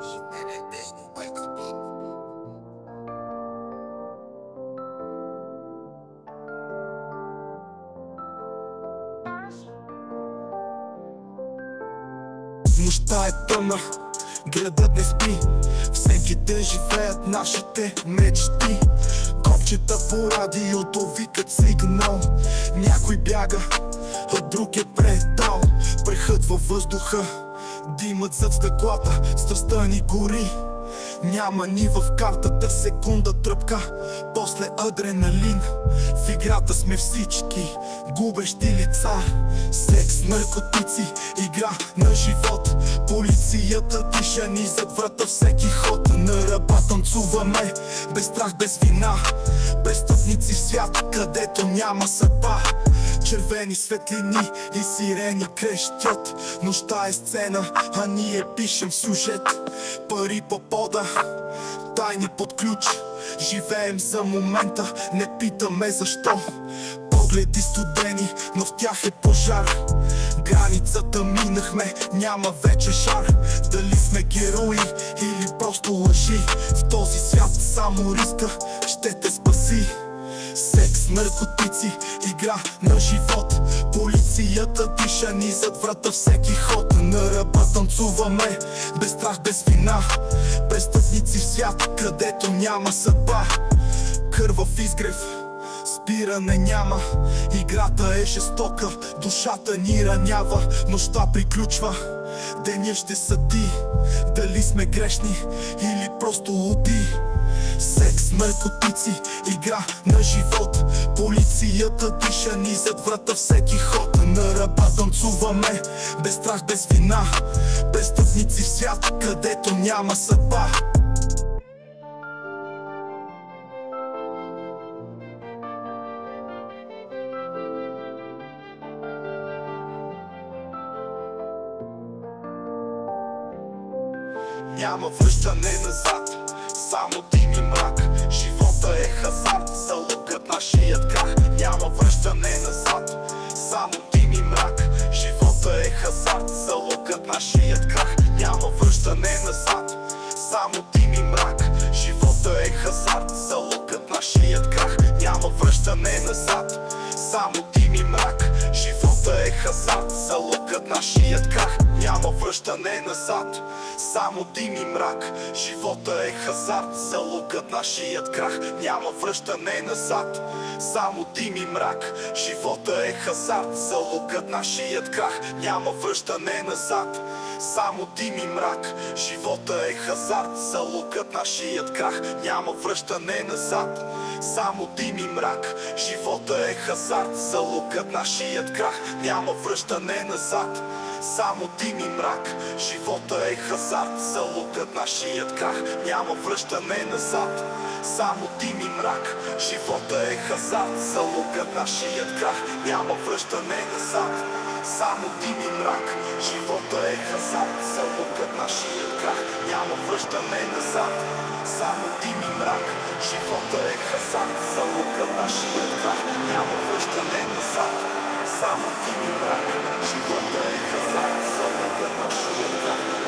Нощта е тъмна, градът не спи. Всеки ден живеят нашите мечти. Копчета по радиото викат сигнал. Някой бяга, а друг е предал. Прехът във въздуха, димът зад стъклата, страстта ни гори. Няма ни в картата секунда тръпка, после адреналин. В играта сме всички губещи лица. Секс, наркотици, игра на живот. Полицията диша ни зад врата всеки ход. На ръба танцуваме, без страх, без вина. Престъпници в свят, където няма съдба. Червени светлини и сирени крещят. Нощта е сцена, а ние пишем сюжет. Пари по пода, тайни под ключ. Живеем за момента, не питаме защо. Погледи студени, но в тях е пожар. Границата минахме, няма вече шар. Дали сме герои или просто лъжи? В този свят само риска ще те спаси. Секс, наркотици, игра на живот. Полицията диша ни зад врата всеки ход. На ръба танцуваме, без страх, без вина. Престъпници в свят, където няма съдба. Кървав изгрев, спиране няма. Играта е жестока, душата ни ранява. Нощта приключва, деня ще съди. Дали сме грешни или просто луди? Секс, наркотици, игра на живот. Полицията диша ни зад врата всеки ход. На ръба танцуваме, без страх, без вина. Престъпници в свят, където няма съдба. Няма връщане назад, само дим и мрак. Живота е хазарт, залъгът нашият крах. Няма връщане назад, само дим и мрак. Живота е хазарт, залъгът нашият крах. Няма връщане назад, само дим и мрак. Живота е хазарт, залъгът нашият крах. Няма връщане назад, само дим и мрак. Живота е хазарт, залъгът нашият крах. Няма връщане назад, само дим и мрак. Живота е хазарт, залъгът нашият крах. Няма връщане назад, само дим и мрак. Живота е хазарт, залъгът нашият крах. Няма връщане назад, само дим и мрак. Живота е хазарт, залъгът нашият крах. Няма връщане назад, само дим и мрак. Живота е хазарт, залъгът нашият крах. Няма връщане назад, само дим и мрак. Живота е хазарт, залъгът нашият крах. Няма връщане назад, само дим и мрак. Живота е хазарт, залъгът нашият крах. Няма връщане назад, само дим и мрак. Живота е хазарт, залъгът нашият крах. Няма връщане назад, само дим и мрак. Живота е хазарт, залъгът нашият крах. Няма връщане назад, само дим и мрак. Живота е хазарт, залъгът нашият крах.